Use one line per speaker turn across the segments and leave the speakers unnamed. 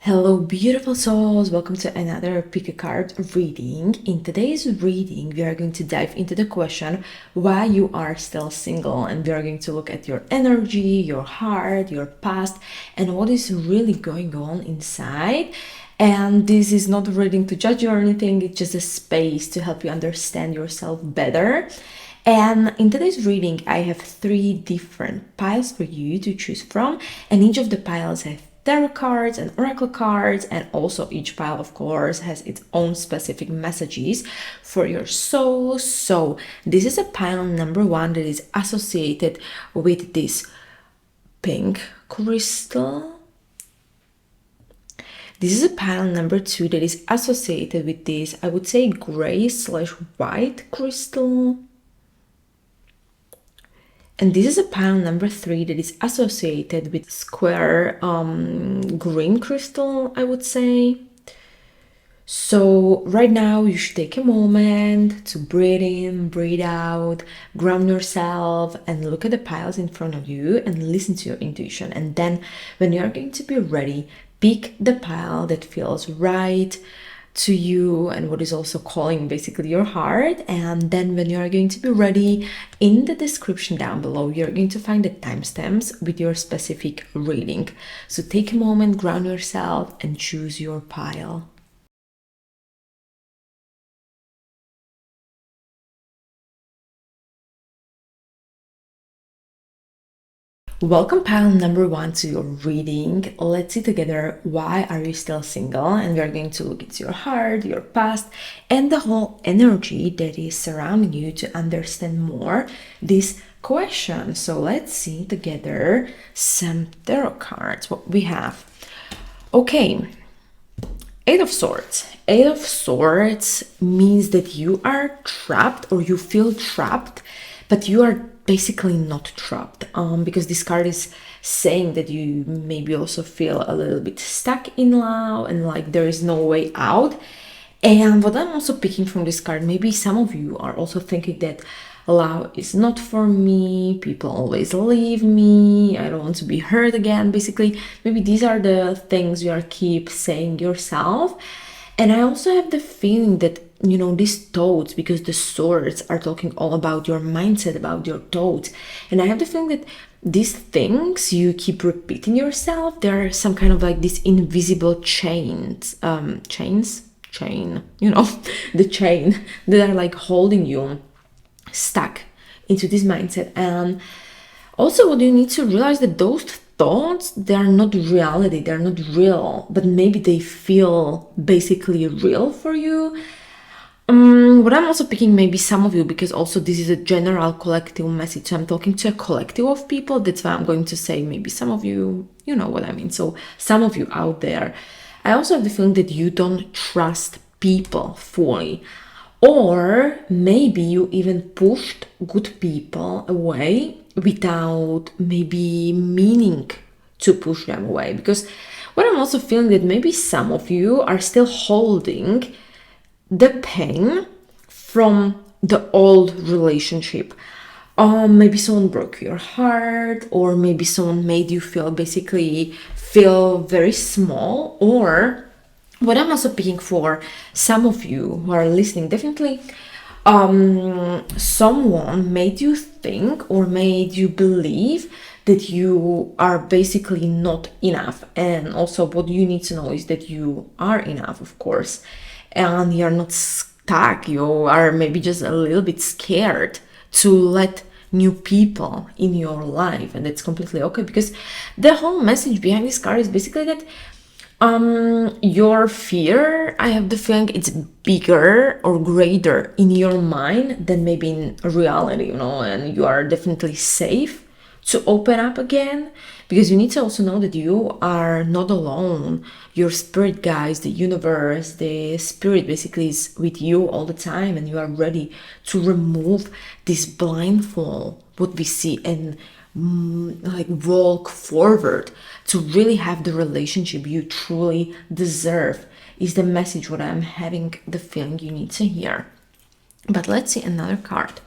Hello, beautiful souls. Welcome to another pick a card reading. In today's reading, we are going to dive into the question why you are still single, and we are going to look at your energy, your heart, your past, and what is really going on inside. And this is not a reading to judge you or anything, it's just a space to help you understand yourself better. And in today's reading, I have 3 different piles for you to choose from, and each of the piles have tarot cards and oracle cards, and also each pile, of course, has its own specific messages for your soul. So this is a pile number 1 that is associated with this pink crystal. This is a pile number 2 that is associated with this, I would say, gray/white crystal. And this is a pile number 3 that is associated with square green crystal, I would say. So right now you should take a moment to breathe in, breathe out, ground yourself, and look at the piles in front of you and listen to your intuition. And then when you are going to be ready, pick the pile that feels right to you and what is also calling basically your heart. And then when you are going to be ready, in the description down below you're going to find the timestamps with your specific reading. So take a moment, ground yourself, and choose your pile. Welcome pile number 1 to your reading. Let's see together, why are you still single? And we are going to look into your heart, your past, and the whole energy that is surrounding you to understand more this question. So let's see together some tarot cards, what we have. Okay, 8 of Swords. 8 of Swords means that you are trapped, or you feel trapped, but you are basically not trapped, because this card is saying that you maybe also feel a little bit stuck in love and like there is no way out. And what I'm also picking from this card, maybe some of you are also thinking that love is not for me, people always leave me, I don't want to be hurt again. Basically, maybe these are the things you are keep saying yourself. And I also have the feeling that, you know, these thoughts, because the swords are talking all about your mindset, about your thoughts. And I have the feeling that these things you keep repeating yourself, there are some kind of like this invisible chain, you know, the chain that are like holding you stuck into this mindset. And also what you need to realize that those thoughts, they are not reality, they're not real, but maybe they feel basically real for you. What I'm also picking, maybe some of you, because also this is a general collective message, so I'm talking to a collective of people, that's why I'm going to say maybe some of you, you know what I mean. So some of you out there, I also have the feeling that you don't trust people fully, or maybe you even pushed good people away without maybe meaning to push them away. Because what I'm also feeling that maybe some of you are still holding the pain from the old relationship. Maybe someone broke your heart, or maybe someone made you feel very small. Or what I'm also picking for some of you who are listening, definitely someone made you think or made you believe that you are basically not enough. And also what you need to know is that you are enough, of course, and you're not stuck. You are maybe just a little bit scared to let new people in your life, and that's completely okay, because the whole message behind this card is basically that your fear, I have the feeling it's bigger or greater in your mind than maybe in reality, you know, and you are definitely safe to open up again, because you need to also know that you are not alone. Your spirit guides, the universe, the spirit basically is with you all the time, and you are ready to remove this blindfold, what we see, and like walk forward to really have the relationship you truly deserve, is the message what I'm having the feeling you need to hear. But let's see another card.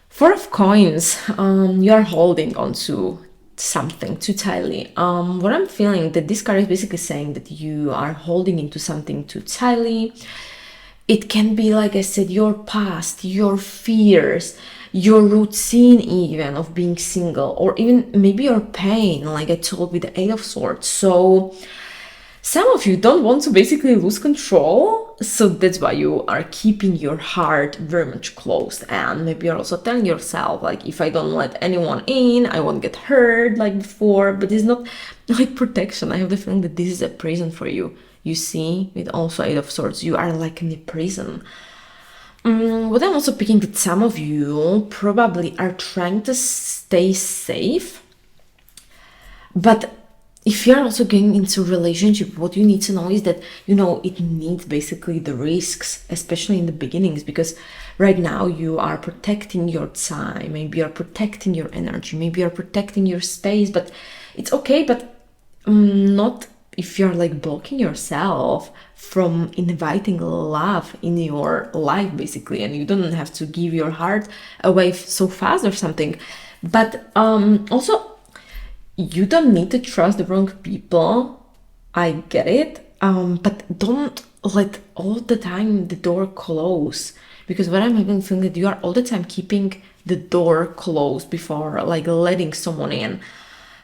4 of Coins. You are holding on to something too tightly. What I'm feeling that this card is basically saying that you are holding into something too tightly. It can be, like I said, your past, your fears, your routine even of being single, or even maybe your pain, like I told with the Eight of Swords. So some of you don't want to basically lose control, so that's why you are keeping your heart very much closed. And maybe you're also telling yourself, like, if I don't let anyone in, I won't get hurt like before. But it's not like protection. I have the feeling that this is a prison for you. You see, with also Eight of Swords, you are like in a prison. What I'm also picking that some of you probably are trying to stay safe, but if you're also getting into a relationship, what you need to know is that, you know, it needs basically the risks, especially in the beginnings, because right now you are protecting your time, maybe you're protecting your energy, maybe you're protecting your space, but it's okay, but not if you're like blocking yourself from inviting love in your life, basically, and you don't have to give your heart away so fast or something. But also, you don't need to trust the wrong people. I get it. But don't let all the time the door close. Because what I'm having feeling that you are all the time keeping the door closed before like letting someone in.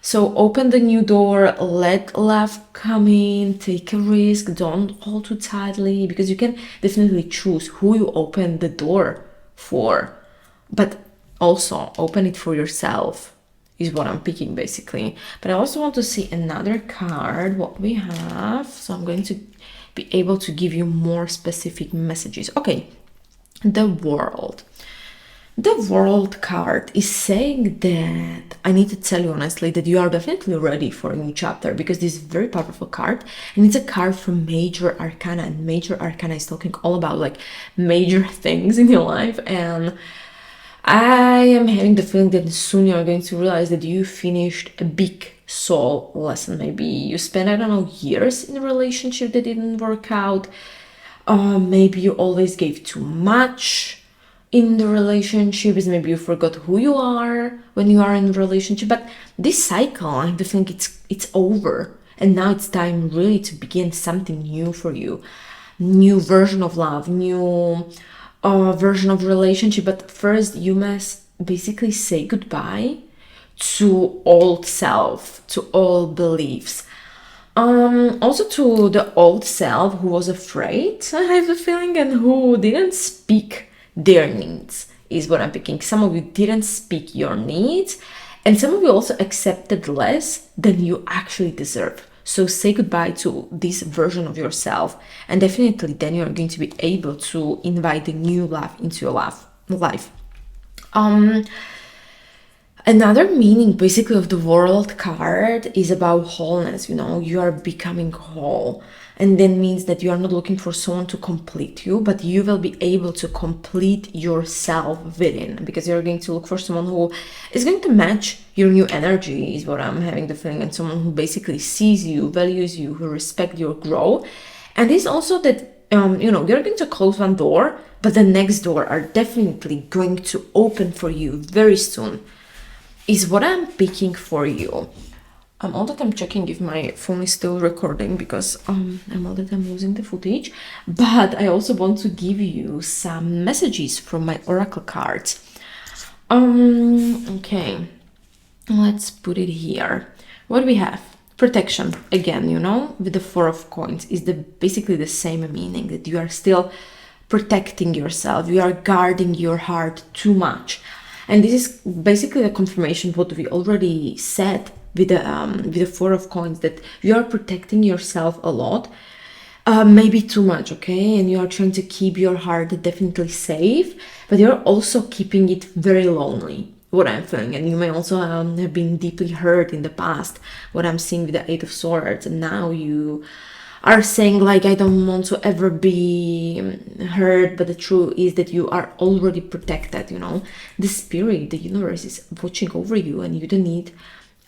So open the new door, let love come in, take a risk, don't hold too tightly, because you can definitely choose who you open the door for. But also open it for yourself, is what I'm picking basically. But I also want to see another card, what we have. So I'm going to be able to give you more specific messages. Okay, the World. The World card is saying that I need to tell you honestly that you are definitely ready for a new chapter, because this is a very powerful card, and it's a card from Major Arcana, and Major Arcana is talking all about like major things in your life. And I am having the feeling that soon you're going to realize that you finished a big soul lesson. Maybe you spent, I don't know, years in a relationship that didn't work out. Maybe you always gave too much in the relationships. Maybe you forgot who you are when you are in a relationship. But this cycle, I have the feeling it's over. And now it's time really to begin something new for you. New version of love, new version of relationship. But first you must basically say goodbye to old self, to old beliefs, also to the old self who was afraid, I have a feeling, and who didn't speak their needs, is what I'm picking. Some of you didn't speak your needs, and some of you also accepted less than you actually deserve. So say goodbye to this version of yourself, and definitely then you're going to be able to invite the new love into your life. Another meaning basically of the World card is about wholeness. You know, you are becoming whole, and that means that you are not looking for someone to complete you, but you will be able to complete yourself within, because you're going to look for someone who is going to match your new energy, is what I'm having the feeling, and someone who basically sees you, values you, who respects your growth. And it's also that you're going to close one door, but the next door are definitely going to open for you very soon, is what I'm picking for you. I'm all the time checking if my phone is still recording, because I'm all the time losing the footage. But I also want to give you some messages from my oracle cards. Okay, let's put it here. What do we have? Protection. Again, with the Four of Coins is basically the same meaning, that you are still protecting yourself, you are guarding your heart too much. And this is basically a confirmation of what we already said with the Four of Coins, that you are protecting yourself a lot, maybe too much, okay? And you are trying to keep your heart definitely safe, but you're also keeping it very lonely, what I'm feeling. And you may also have been deeply hurt in the past, what I'm seeing with the Eight of Swords. And now you are saying, like, I don't want to ever be hurt, but the truth is that you are already protected. The spirit, the universe is watching over you, and you don't need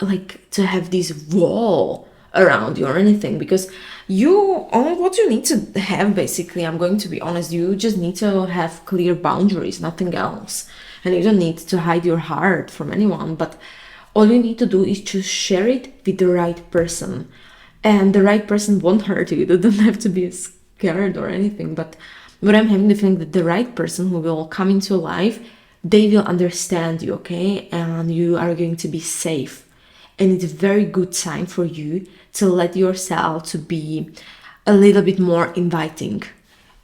like to have this wall around you or anything, because what you need to have, basically, I'm going to be honest, you just need to have clear boundaries, nothing else. And you don't need to hide your heart from anyone, but All you need to do is to share it with the right person. And the right person won't hurt you. You don't have to be scared or anything. But what I'm having the feeling that the right person who will come into your life, they will understand you, okay? And you are going to be safe. And it's a very good sign for you to let yourself to be a little bit more inviting,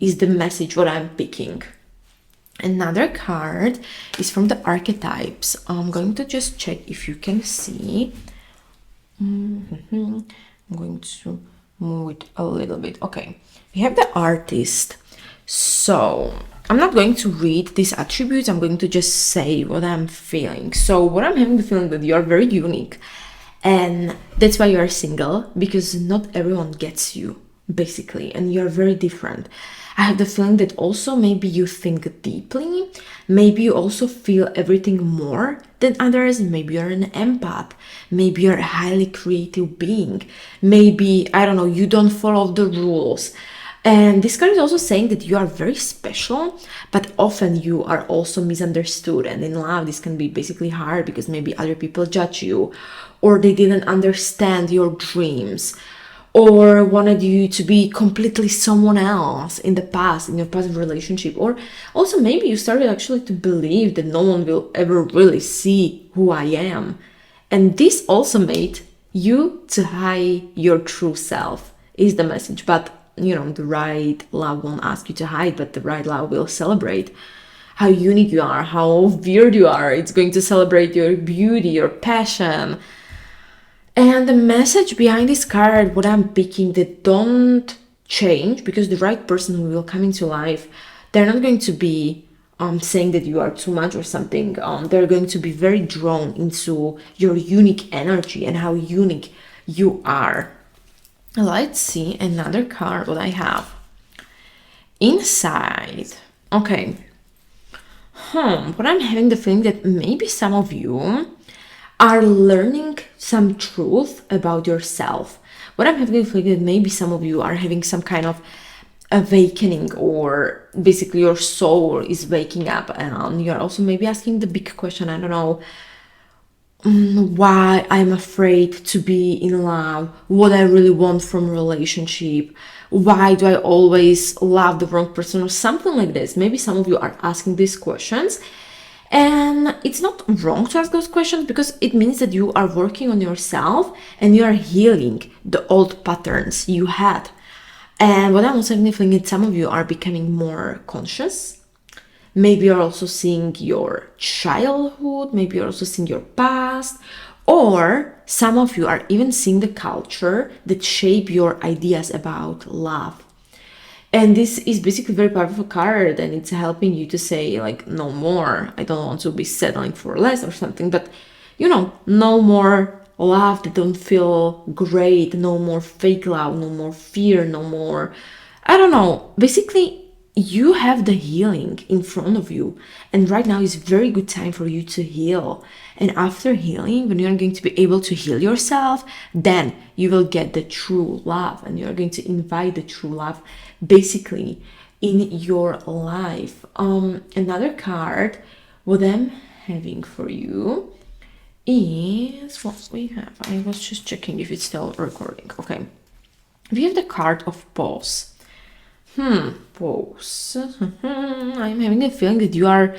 is the message what I'm picking. Another card is from the archetypes. I'm going to just check if you can see. I'm going to move it a little bit. Okay, we have the artist. So I'm not going to read these attributes. I'm going to just say what I'm feeling. So what I'm having the feeling that you're very unique, and that's why you're single, because not everyone gets you, basically, and you're very different. I have the feeling that also maybe you think deeply, maybe you also feel everything more than others, maybe you're an empath, maybe you're a highly creative being, maybe, I don't know, you don't follow the rules. And this card is also saying that you are very special, but often you are also misunderstood. And in love, this can be basically hard because maybe other people judge you, or they didn't understand your dreams, or wanted you to be completely someone else in the past, in your past relationship. Or also maybe you started actually to believe that no one will ever really see who I am. And this also made you to hide your true self, is the message. But you know, the right love won't ask you to hide, but the right love will celebrate how unique you are, how weird you are. It's going to celebrate your beauty, your passion. And the message behind this card, what I'm picking, that don't change, because the right person who will come into life, they're not going to be saying that you are too much or something. They're going to be very drawn into your unique energy and how unique you are. Let's see another card what I have. Inside. Okay. But I'm having the feeling that maybe some of you are learning some truth about yourself. What I'm having the feeling that maybe some of you are having some kind of awakening, or basically your soul is waking up, and you're also maybe asking the big question, I don't know, why I'm afraid to be in love, what I really want from a relationship, why do I always love the wrong person, or something like this. Maybe some of you are asking these questions, and it's not wrong to ask those questions, because it means that you are working on yourself and you are healing the old patterns you had. And what I'm also feeling is some of you are becoming more conscious. Maybe you're also seeing your childhood, maybe you're also seeing your past, or some of you are even seeing the culture that shape your ideas about love. And this is basically a very powerful card, and it's helping you to say, like, no more. I don't want to be settling for less or something, but, you know, no more love that don't feel great, no more fake love, no more fear, no more, I don't know. Basically, you have the healing in front of you, and right now is a very good time for you to heal. And after healing, when you're going to be able to heal yourself, then you will get the true love, and you're going to invite the true love basically in your life. Another card what I'm having for you is what we have. I was just checking if it's still recording. Okay, we have the card of pause. Pause. I'm having a feeling that you are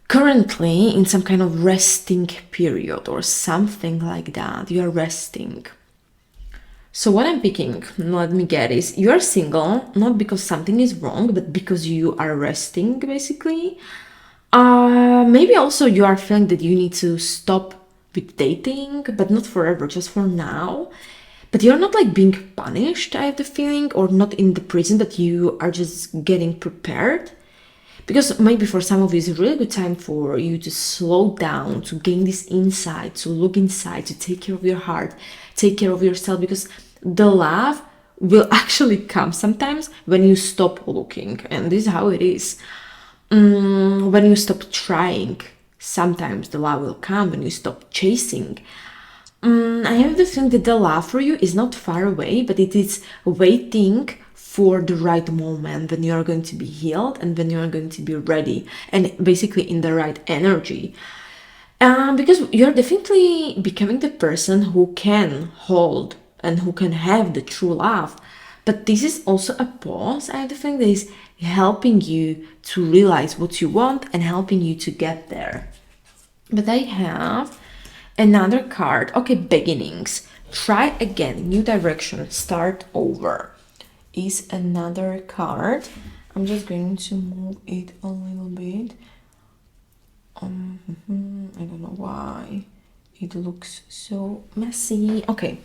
currently in some kind of resting period or something like that. You are resting. So what I'm picking, let me get, is you are single, not because something is wrong, but because you are resting, basically. Maybe also you are feeling that you need to stop with dating, but not forever, just for now. But you're not like being punished, I have the feeling, or not in the prison, but you are just getting prepared. Because maybe for some of you, it's a really good time for you to slow down, to gain this insight, to look inside, to take care of your heart, take care of yourself, because the love will actually come sometimes when you stop looking. And this is how it is. When you stop trying, sometimes the love will come. When you stop chasing, I have the feeling that the love for you is not far away, but it is waiting for the right moment when you are going to be healed and when you are going to be ready and basically in the right energy. Because you're definitely becoming the person who can hold and who can have the true love. But this is also a pause, I think, that is helping you to realize what you want and helping you to get there. But I have another card. Okay, beginnings. Try again, new direction, start over. Is another card. I'm just going to move it a little bit. I don't know why it looks so messy. Okay,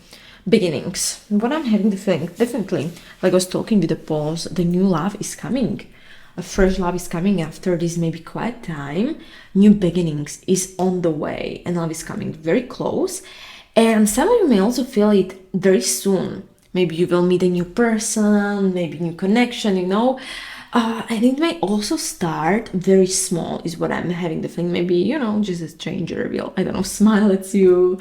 beginnings. What I'm having to think, definitely, like I was talking with the pause, the new love is coming. A fresh love is coming after this maybe quiet time. New beginnings is on the way and love is coming very close. And some of you may also feel it very soon. Maybe you will meet a new person, maybe new connection, you know. And it may also start very small, is what I'm having the thing. Maybe, you know, just a stranger will, I don't know, smile at you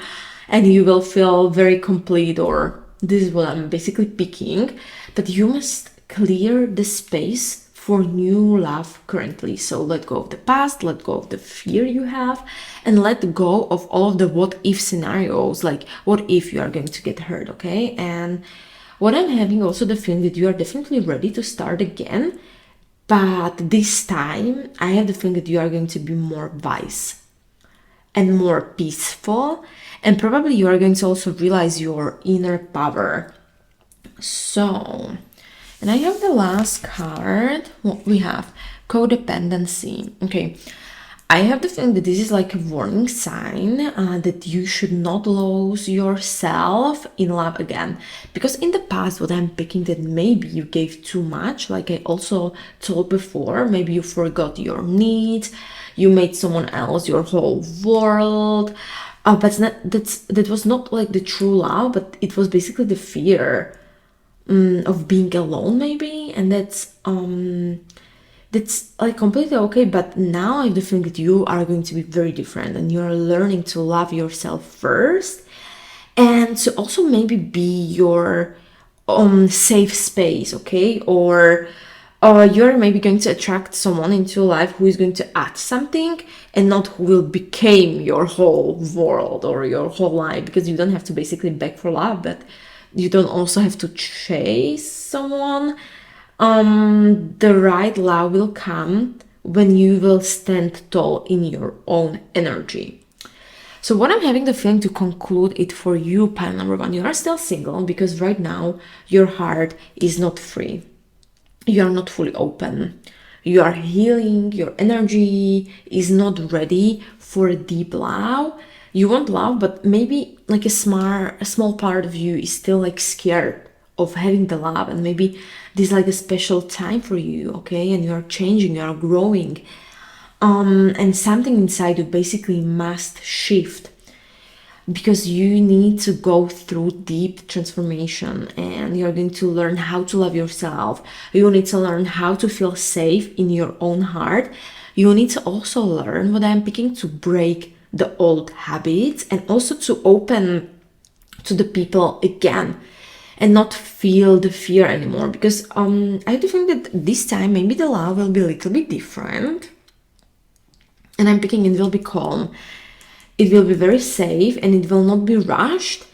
and you will feel very complete, or this is what I'm basically picking. But you must clear the space for new love currently. So let go of the past, let go of the fear you have, and let go of all of the what if scenarios, like what if you are going to get hurt, okay? And what I'm having also the feeling that you are definitely ready to start again, but this time I have the feeling that you are going to be more wise and more peaceful, and probably you are going to also realize your inner power. So, and I have the last card. What we have, codependency. Okay, I have the feeling that this is like a warning sign that you should not lose yourself in love again. Because in the past, what I'm picking, that maybe you gave too much, like I also told before, maybe you forgot your needs, you made someone else your whole world. But that was not like the true love, but it was basically the fear of being alone, maybe. And that's like completely okay. But now I do think that you are going to be very different and you're learning to love yourself first, and to also maybe be your safe space, okay? Or you're maybe going to attract someone into life who is going to add something and not who will become your whole world or your whole life, because you don't have to basically beg for love, but you don't also have to chase someone. The right love will come when you will stand tall in your own energy. So what I'm having the feeling to conclude it for you, pile number one, you are still single because right now your heart is not free. You are not fully open. You are healing. Your energy is not ready for a deep love. You want love, but maybe like a small part of you is still like scared of having the love, and maybe this is like a special time for you, okay? And you are changing, you are growing, and something inside you basically must shift, because you need to go through deep transformation and you're going to learn how to love yourself. You need to learn how to feel safe in your own heart. You need to also learn, what I'm picking, to break the old habits and also to open to the people again and not feel the fear anymore. Because I do think that this time maybe the love will be a little bit different, and I'm picking it will be calm. It will be very safe and it will not be rushed,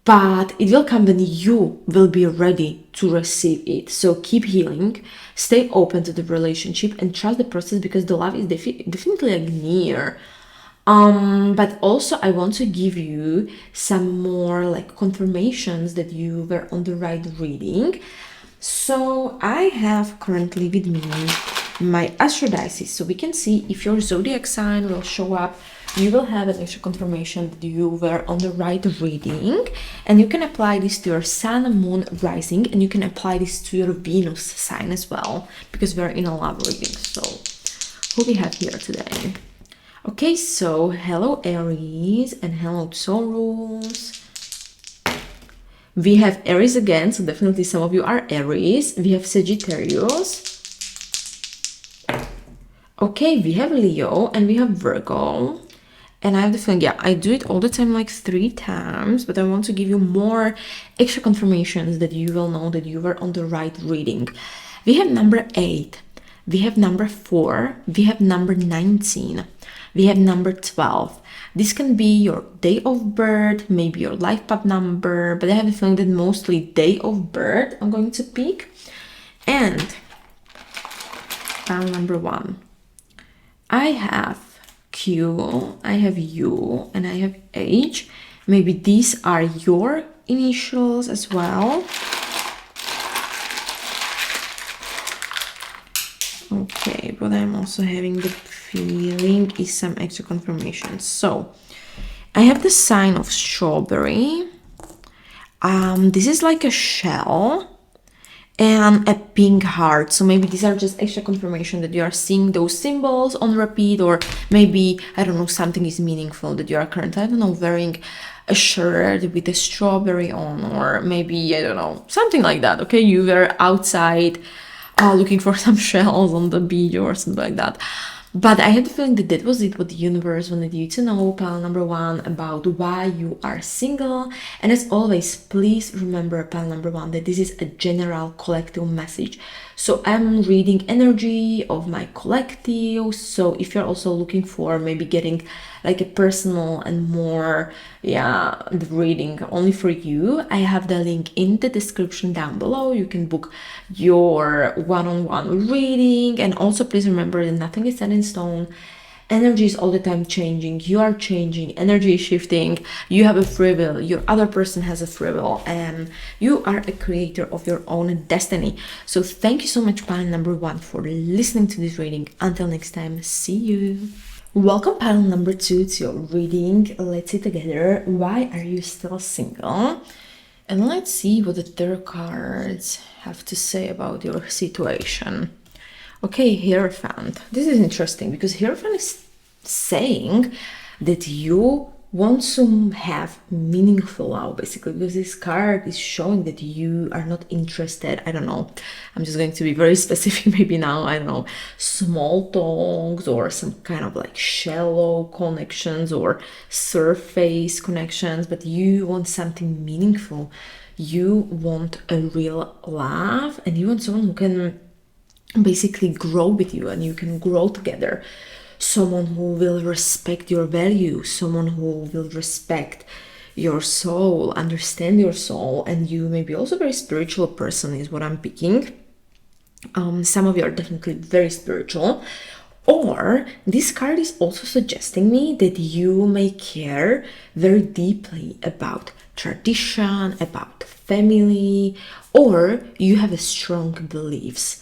but it will come when you will be ready to receive it. So keep healing, stay open to the relationship and trust the process, because the love is definitely like near. But also I want to give you some more like confirmations that you were on the right reading. So I have currently with me my astrodices, so we can see if your zodiac sign will show up. You will have an extra confirmation that you were on the right reading, and you can apply this to your sun, moon, rising, and you can apply this to your Venus sign as well, because we're in a love reading. So who we have here today? Okay, so hello Aries and hello Taurus. We have Aries again, so definitely some of you are Aries. We have Sagittarius. Okay, we have Leo and we have Virgo. And I have the feeling, yeah, I do it all the time, like 3 times, but I want to give you more extra confirmations that you will know that you were on the right reading. We have number 8, we have number 4, we have number 19, We have number 12. This can be your day of birth, maybe your life path number, but I have a feeling that mostly day of birth I'm going to pick. And pile number 1. I have Q, I have U, and I have H. Maybe these are your initials as well. Okay, but I'm also having the feeling is some extra confirmation. So I have the sign of strawberry. This is like a shell and a pink heart. So maybe these are just extra confirmation that you are seeing those symbols on repeat, or maybe, I don't know, something is meaningful that you are currently, I don't know, wearing a shirt with a strawberry on, or maybe, I don't know, something like that. Okay, you were outside looking for some shells on the beach or something like that. But I had the feeling that that was it, what the universe wanted you to know, pile number 1, about why you are single. And as always, please remember, pile number 1, that this is a general collective message. So I'm reading energy of my collective. So if you're also looking for maybe getting like a personal and more, the reading only for you, I have the link in the description down below. You can book your one-on-one reading. And also please remember that nothing is set in stone. Energy is all the time changing. You are changing. Energy is shifting. You have a free will. Your other person has a free will. And you are a creator of your own destiny. So thank you so much, pile number 1, for listening to this reading. Until next time, see you. Welcome, pile number 2, to your reading. Let's see together. Why are you still single? And let's see what the tarot cards have to say about your situation. Okay, Hierophant. This is interesting because Hierophant is saying that you want to have meaningful love, basically, because this card is showing that you are not interested. I don't know. I'm just going to be very specific maybe now. I don't know, small talks or some kind of like shallow connections or surface connections, but you want something meaningful. You want a real love, and you want someone who can basically grow with you and you can grow together. Someone who will respect your values, someone who will respect your soul, understand your soul, and you may be also a very spiritual person is what I'm picking. Some of you are definitely very spiritual. Or this card is also suggesting me that you may care very deeply about tradition, about family, or you have a strong beliefs.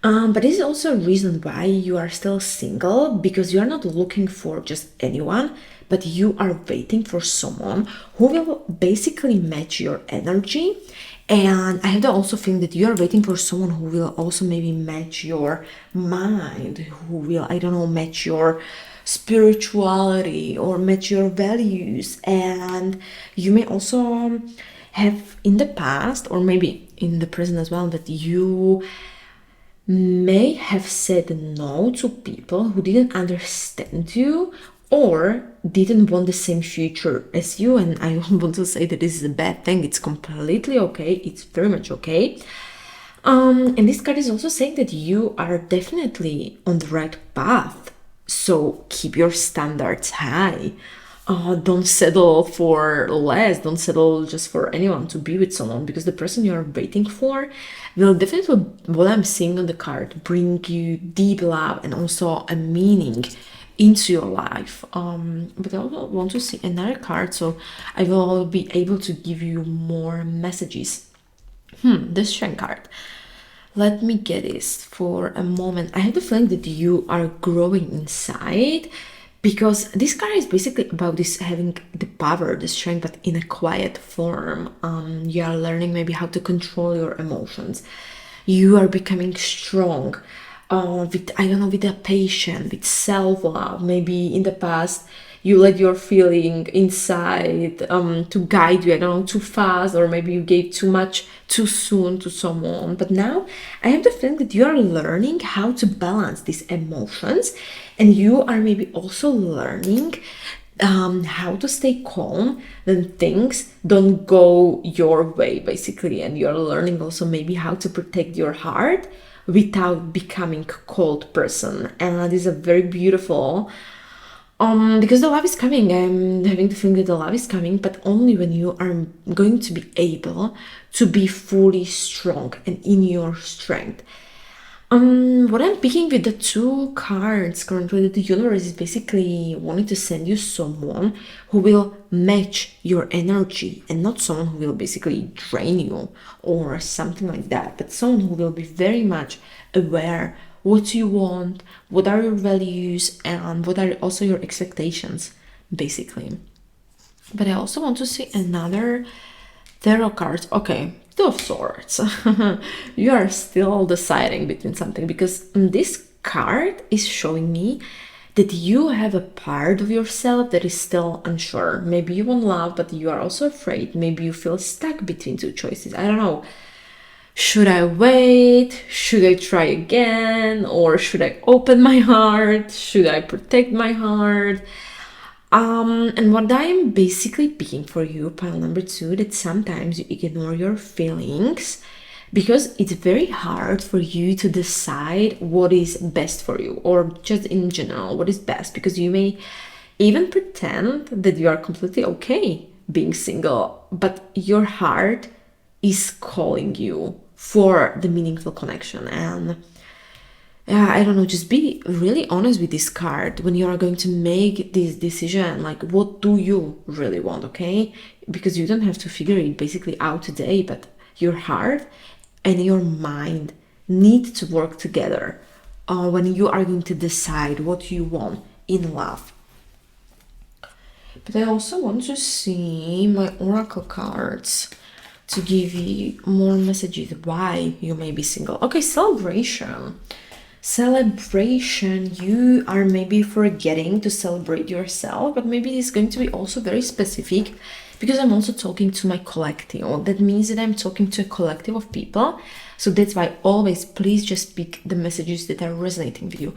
But this is also a reason why you are still single, because you are not looking for just anyone, but you are waiting for someone who will basically match your energy. And I have the also feeling that you are waiting for someone who will also maybe match your mind, who will, I don't know, match your spirituality or match your values. And you may also have in the past, or maybe in the present as well, that you may have said no to people who didn't understand you or didn't want the same future as you. And I don't want to say that this is a bad thing. It's completely okay. It's very much okay. And this card is also saying that you are definitely on the right path. So keep your standards high. Don't settle for less. Don't settle just for anyone to be with someone, because the person you are waiting for will definitely, what I'm seeing on the card, bring you deep love and also a meaning into your life. But I also want to see another card, so I will be able to give you more messages. The Strength card. Let me get this for a moment. I have the feeling that you are growing inside, because this card is basically about this having the power, the strength, but in a quiet form. You are learning maybe how to control your emotions. You are becoming strong with, I don't know, with a patience, with self-love. Maybe in the past you let your feeling inside to guide you, I don't know, too fast, or maybe you gave too much too soon to someone. But now I have the feeling that you are learning how to balance these emotions, and you are maybe also learning how to stay calm when things don't go your way, basically. And you're learning also maybe how to protect your heart without becoming a cold person. And this is a very beautiful Because the love is coming. I'm having the feeling that the love is coming, but only when you are going to be able to be fully strong and in your strength. What I'm picking with the two cards currently, that the universe is basically wanting to send you someone who will match your energy, and not someone who will basically drain you or something like that, but someone who will be very much aware what you want, what are your values, and what are also your expectations, basically. But I also want to see another tarot card. Okay, Two of Swords. You are still deciding between something, because this card is showing me that you have a part of yourself that is still unsure. Maybe you want love, but you are also afraid. Maybe you feel stuck between two choices. I don't know. Should I wait? Should I try again? Or should I open my heart? Should I protect my heart? And what I am basically picking for you, pile number two, that sometimes you ignore your feelings because it's very hard for you to decide what is best for you, or just in general, what is best, because you may even pretend that you are completely okay being single, but your heart is calling you for the meaningful connection. And yeah, I don't know, just be really honest with this card when you are going to make this decision. Like, what do you really want, okay? Because you don't have to figure it basically out today, but your heart and your mind need to work together when you are going to decide what you want in love. But I also want to see my oracle cards to give you more messages why you may be single. Okay, celebration. Celebration, you are maybe forgetting to celebrate yourself, but maybe it's going to be also very specific, because I'm also talking to my collective. That means that I'm talking to a collective of people. So that's why always please just pick the messages that are resonating with you.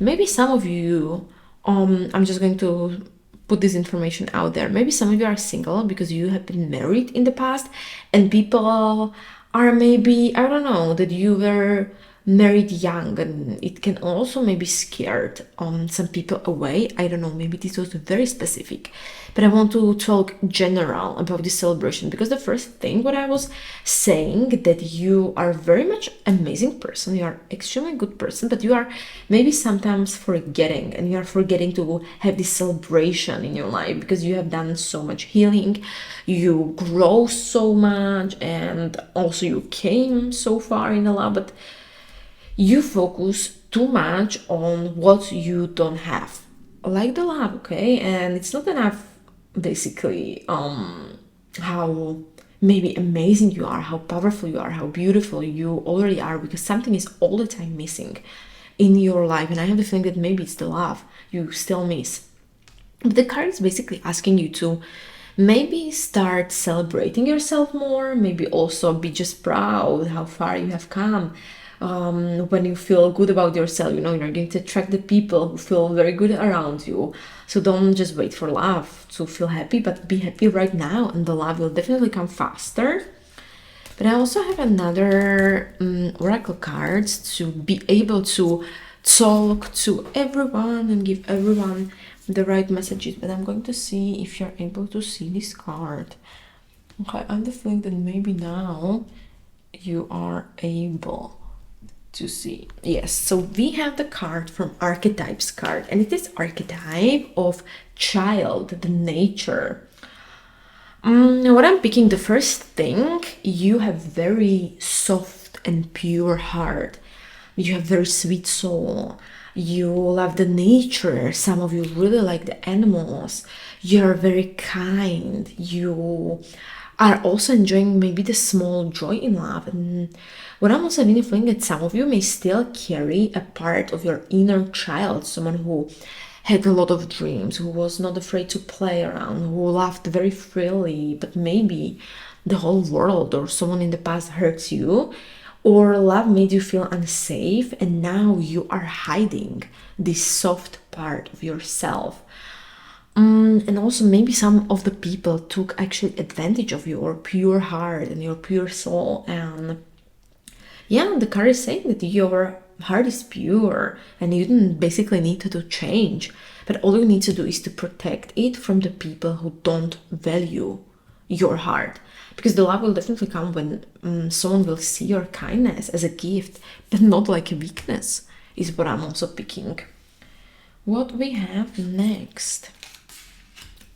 Maybe some of you, I'm just going to put this information out there. Maybe some of you are single because you have been married in the past, and people are maybe, I don't know, that you were married young, and it can also maybe scared some people away. I don't know, maybe this was very specific, but I want to talk general about this celebration, because the first thing what I was saying, that you are very much amazing person, you are extremely good person, but you are maybe sometimes forgetting, and you are forgetting to have this celebration in your life, because you have done so much healing, you grow so much, and also you came so far in the love, but you focus too much on what you don't have, like the love, okay? And it's not enough basically how maybe amazing you are, how powerful you are, how beautiful you already are, because something is all the time missing in your life. And I have the feeling that maybe it's the love you still miss. But the card is basically asking you to maybe start celebrating yourself more, maybe also be just proud how far you have come. When you feel good about yourself, you know, you're going to attract the people who feel very good around you. So don't just wait for love to feel happy, but be happy right now, and the love will definitely come faster. But I also have another oracle cards to be able to talk to everyone and give everyone the right messages. But I'm going to see if you're able to see this card. Okay, I'm the feeling that maybe now you are able to see. Yes, so we have the card from archetypes card, and it is archetype of child, the nature. What I'm picking, the first thing, you have very soft and pure heart, you have very sweet soul, you love the nature, some of you really like the animals, you're very kind, you are also enjoying maybe the small joy in love. And what I'm also really feeling, that some of you may still carry a part of your inner child, someone who had a lot of dreams, who was not afraid to play around, who laughed very freely, but maybe the whole world or someone in the past hurts you, or love made you feel unsafe, and now you are hiding this soft part of yourself. And also maybe some of the people took actually advantage of your pure heart and your pure soul. And yeah, the card is saying that you're heart is pure and you don't basically need to do change, but all you need to do is to protect it from the people who don't value your heart. Because the love will definitely come when someone will see your kindness as a gift, but not like a weakness, is what I'm also picking. What we have next?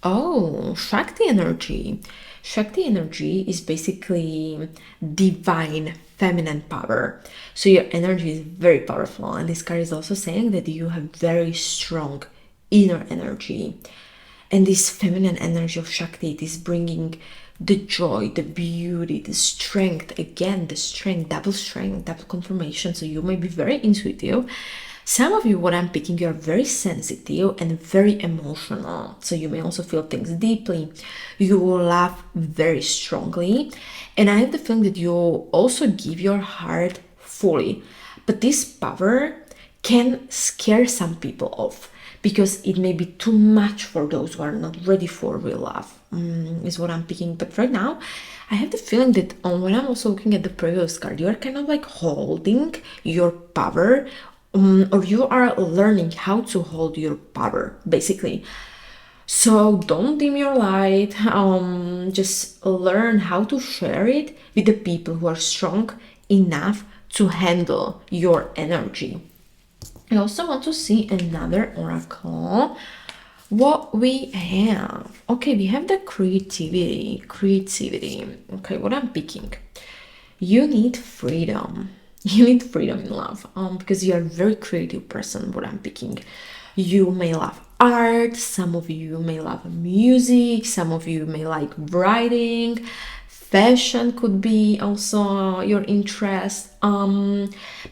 Oh, Shakti energy. Shakti energy is basically divine feminine power. So your energy is very powerful. And this card is also saying that you have very strong inner energy. And this feminine energy of Shakti, it is bringing the joy, the beauty, the strength. Again, the strength, double confirmation. So you may be very intuitive. Some of you, what I'm picking, you're very sensitive and very emotional. So you may also feel things deeply. You will laugh very strongly. And I have the feeling that you also give your heart fully. But this power can scare some people off because it may be too much for those who are not ready for real love, is what I'm picking. But right now, I have the feeling that when I'm also looking at the previous card, you are kind of like holding your power, or you are learning how to hold your power, basically. So don't dim your light, just learn how to share it with the people who are strong enough to handle your energy. I also want to see another oracle. What we have? Okay, we have the creativity. Okay, what I'm picking. You need freedom. You need freedom in love, because you are a very creative person, what I'm picking. You may love art, some of you may love music, some of you may like writing, fashion could be also your interest.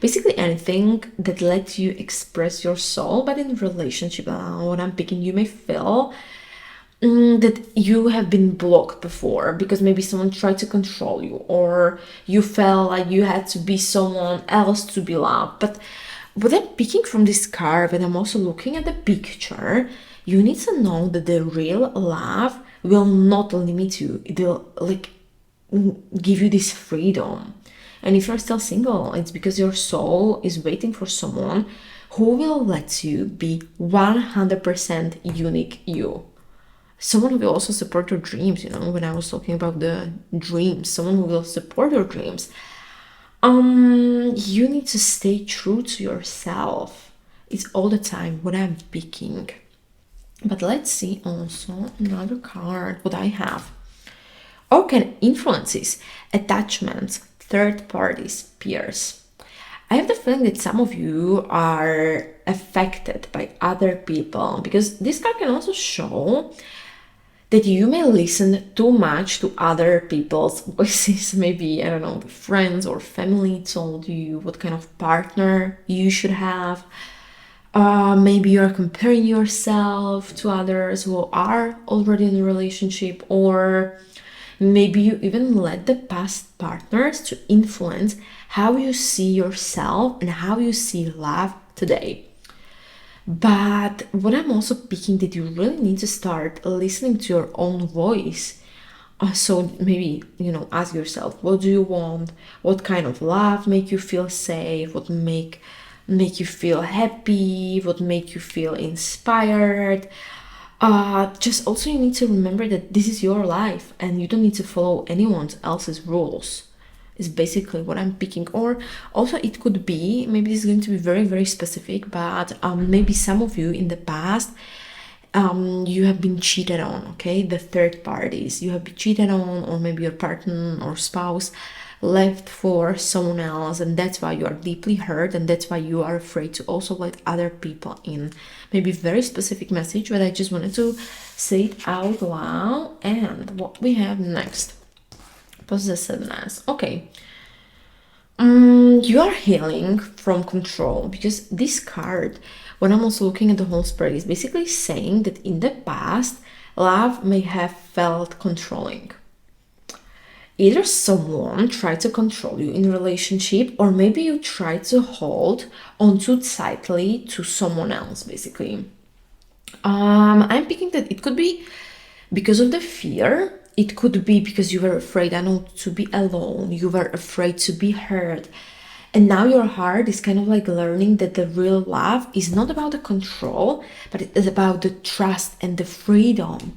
Basically anything that lets you express your soul. But in relationship, what I'm picking, you may feel that you have been blocked before because maybe someone tried to control you, or you felt like you had to be someone else to be loved. But what I'm picking from this card, and I'm also looking at the picture, you need to know that the real love will not limit you. It will like give you this freedom. And if you're still single, it's because your soul is waiting for someone who will let you be 100% unique you. Someone who will also support your dreams, when I was talking about the dreams, someone who will support your dreams. You need to stay true to yourself. It's all the time what I'm picking. But let's see also another card, what I have. Okay, influences, attachments, third parties, peers. I have the feeling that some of you are affected by other people, because this card can also show that you may listen too much to other people's voices. Maybe, I don't know, friends or family told you what kind of partner you should have. Maybe you're comparing yourself to others who are already in a relationship, or maybe you even let the past partners to influence how you see yourself and how you see love today. But what I'm also picking, that you really need to start listening to your own voice. So maybe, ask yourself, what do you want? What kind of love make you feel safe? What make you feel happy? What make you feel inspired? Just also you need to remember that this is your life and you don't need to follow anyone else's rules, is basically what I'm picking. Or also it could be, maybe this is going to be very, very specific, but maybe some of you in the past, you have been cheated on, okay? The third parties, you have been cheated on, or maybe your partner or spouse left for someone else, and that's why you are deeply hurt, and that's why you are afraid to also let other people in. Maybe very specific message, but I just wanted to say it out loud. And what we have next, possessiveness. Okay, you are healing from control, because this card, when I'm also looking at the whole spread, is basically saying that in the past love may have felt controlling. Either someone tried to control you in a relationship, or maybe you tried to hold on too tightly to someone else, basically. I'm picking that it could be because of the fear. It could be because you were afraid, I know, to be alone. You were afraid to be hurt. And now your heart is kind of like learning that the real love is not about the control, but it is about the trust and the freedom.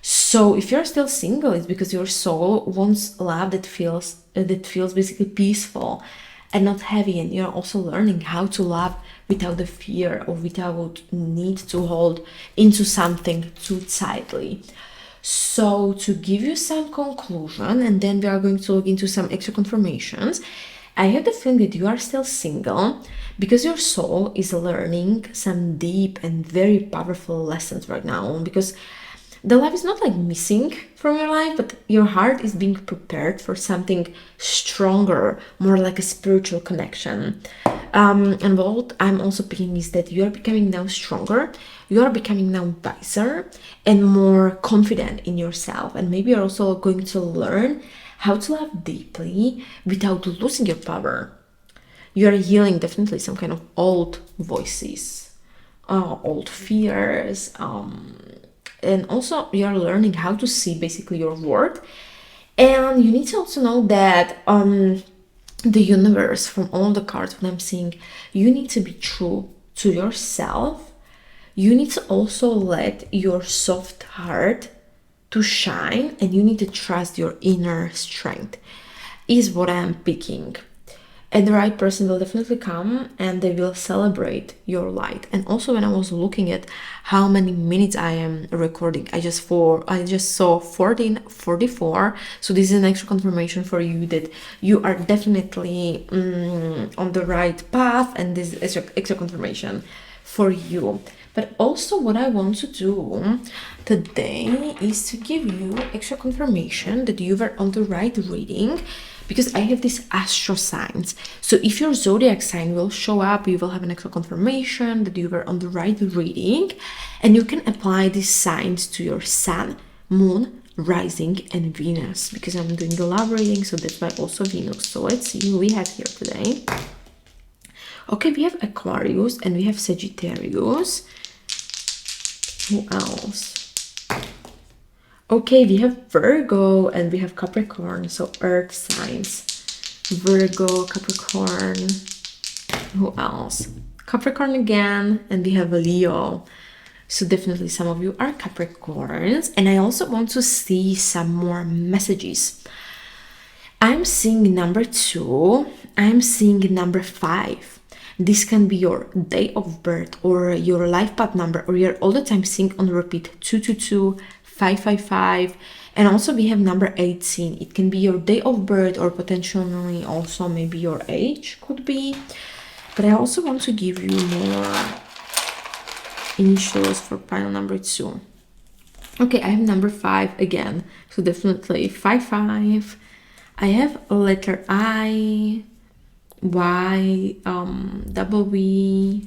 So if you're still single, it's because your soul wants love that feels basically peaceful and not heavy, and you're also learning how to love without the fear or without need to hold into something too tightly. So to give you some conclusion, and then we are going to look into some extra confirmations, I have the feeling that you are still single because your soul is learning some deep and very powerful lessons right now, because the love is not like missing from your life, but your heart is being prepared for something stronger, more like a spiritual connection. And what I'm also picking is that you are becoming now stronger, you are becoming now wiser and more confident in yourself. And maybe you're also going to learn how to love deeply without losing your power. You are healing definitely some kind of old voices, old fears, and also you're learning how to see basically your worth. And you need to also know that the universe, from all the cards that I'm seeing, you need to be true to yourself. You need to also let your soft heart to shine, and you need to trust your inner strength, is what I'm picking. And the right person will definitely come and they will celebrate your light. And also when I was looking at how many minutes I am recording, I just saw 14:44. So this is an extra confirmation for you that you are definitely on the right path, and this is extra confirmation for you. But also what I want to do today is to give you extra confirmation that you were on the right reading, because I have these astro signs. So if your zodiac sign will show up, you will have an extra confirmation that you were on the right reading, and you can apply these signs to your sun, moon, rising, and Venus, because I'm doing the love reading, so that's why also Venus. So let's see who we have here today. Okay, we have Aquarius and we have Sagittarius. Who else? Okay, we have Virgo and we have Capricorn, so earth signs. Virgo, Capricorn. Who else? Capricorn again, and we have Leo. So definitely some of you are Capricorns. And I also want to see some more messages. I'm seeing number 2. I'm seeing number 5. This can be your day of birth or your life path number, or you're all the time seeing on repeat 222, 555, and also we have number 18. It can be your day of birth or potentially also maybe your age could be. But I also want to give you more initials for pile number 2. Okay, I have number 5 again, so definitely 55. I have letter I, Y, W,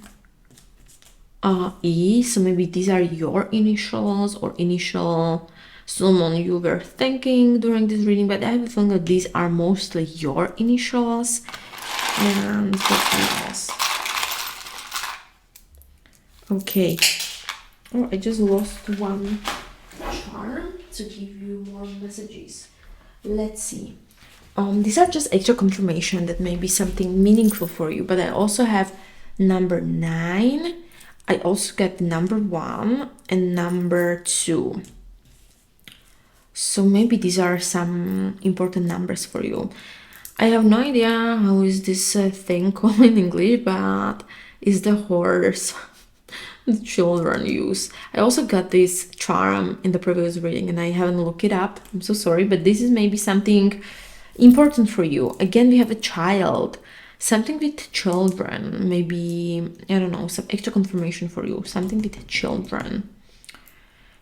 E, so maybe these are your initials or initial someone you were thinking during this reading, but I have a feeling that these are mostly your initials. And what else? Okay. Oh, I just lost one charm to give you more messages. Let's see. These are just extra confirmation that may be something meaningful for you, but I also have number 9. I also get number 1 and number 2. So maybe these are some important numbers for you. I have no idea how is this thing called in English, but it's the horse the children use. I also got this charm in the previous reading and I haven't looked it up. I'm so sorry, but this is maybe something important for you. Again, we have a child, something with children, maybe, I don't know, some extra confirmation for you, something with children.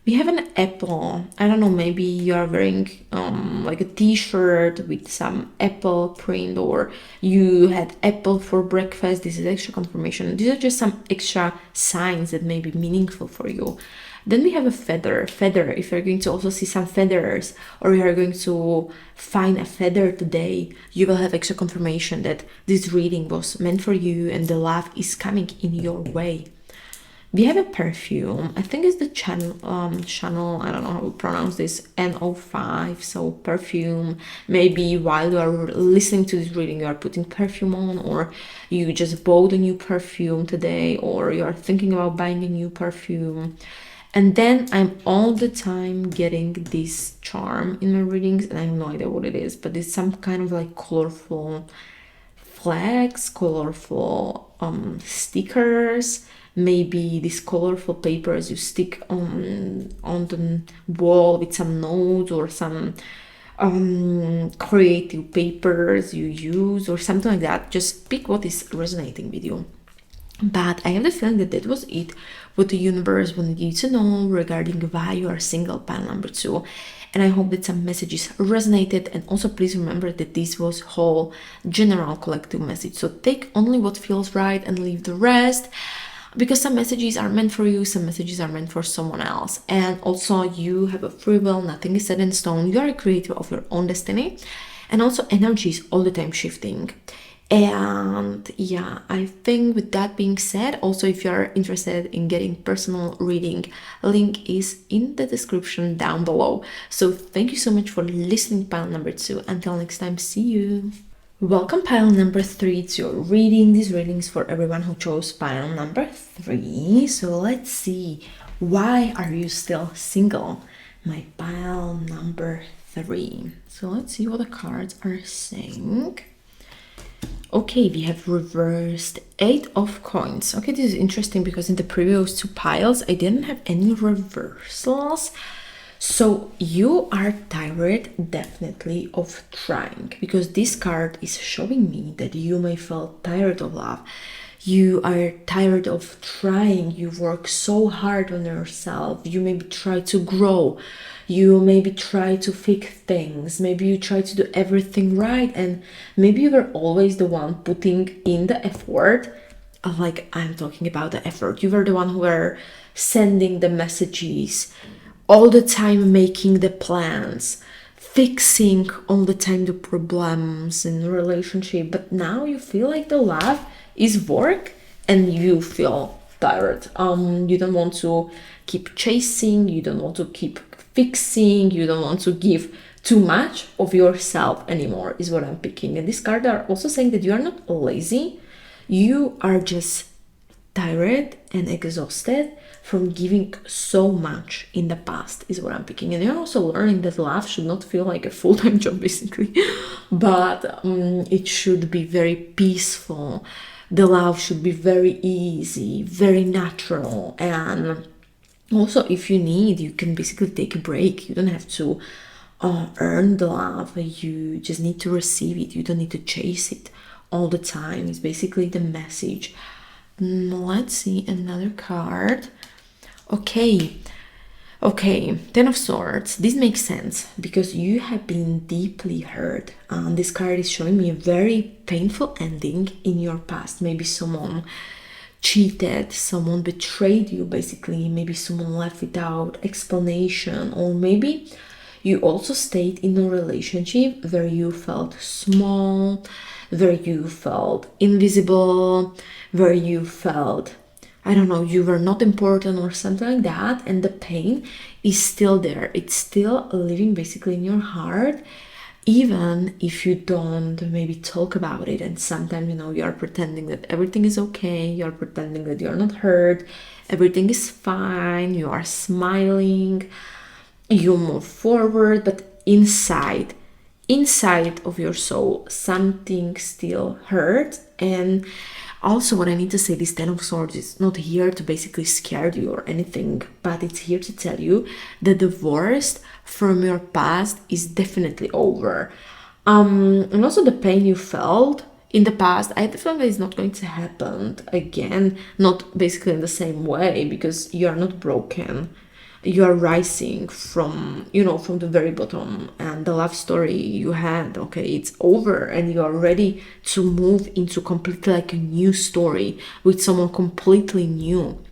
We have an apple. I don't know, maybe you are wearing like a t-shirt with some apple print, or you had apple for breakfast. This is extra confirmation. These are just some extra signs that may be meaningful for you. Then we have a feather. If you're going to also see some feathers, or you are going to find a feather today, you will have extra confirmation that this reading was meant for you and the love is coming in your way. We have a perfume. I think it's the channel, I don't know how to pronounce this, N05. So perfume. Maybe while you are listening to this reading, you are putting perfume on, or you just bought a new perfume today, or you are thinking about buying a new perfume. And then I'm all the time getting this charm in my readings, and I have no idea what it is, but it's some kind of like colorful flags, colorful stickers, maybe these colorful papers you stick on the wall with some notes, or some creative papers you use, or something like that. Just pick what is resonating with you. But I have the feeling that was it, what the universe wanted you to know regarding why you are single, pile number 2. And I hope that some messages resonated. And also please remember that this was whole general collective message. So take only what feels right and leave the rest, because some messages are meant for you, some messages are meant for someone else. And also you have a free will, nothing is set in stone. You are a creator of your own destiny. And also energy is all the time shifting. And yeah, I think with that being said, also if you're interested in getting personal reading, link is in the description down below. So thank you so much for listening, pile number 2. Until next time, see you. Welcome, pile number 3, to your reading. This reading is for everyone who chose pile number 3. So let's see, why are you still single, my pile number 3? So let's see what the cards are saying. Okay, we have reversed 8 of coins. Okay, this is interesting because in the previous 2 piles I didn't have any reversals. So you are tired definitely of trying, because this card is showing me that you may feel tired of love. You are tired of trying. You work so hard on yourself. You maybe try to grow. You maybe try to fix things. Maybe you try to do everything right. And maybe you were always the one putting in the effort. Like, I'm talking about the effort. You were the one who were sending the messages, all the time making the plans, fixing all the time the problems in the relationship. But now you feel like the love is work and you feel tired. You don't want to keep chasing, you don't want to keep fixing, you don't want to give too much of yourself anymore, is what I'm picking. And this card are also saying that you are not lazy, you are just tired and exhausted from giving so much in the past, is what I'm picking. And you're also learning that love should not feel like a full-time job, basically, but it should be very peaceful. The love should be very easy, very natural. And also, if you need, you can basically take a break. You don't have to earn the love. You just need to receive it. You don't need to chase it all the time. It's basically the message. Let's see another card. Okay, 10 of Swords. This makes sense because you have been deeply hurt. This card is showing me a very painful ending in your past. Maybe someone cheated, someone betrayed you, basically. Maybe someone left without explanation, or maybe you also stayed in a relationship where you felt small, where you felt invisible, where you felt, I don't know, you were not important or something like that, and the pain is still there. It's still living basically in your heart, even if you don't maybe talk about it. And sometimes, you know, you are pretending that everything is okay, you're pretending that you're not hurt, everything is fine, you are smiling, you move forward, but inside of your soul, something still hurts. And also, what I need to say, this 10 of Swords is not here to basically scare you or anything, but it's here to tell you that the worst from your past is definitely over. And also the pain you felt in the past, I feel that it's not going to happen again, not basically in the same way, because you are not broken. You are rising from, you know, from the very bottom, and the love story you had, okay, it's over, and you are ready to move into completely like a new story with someone completely new.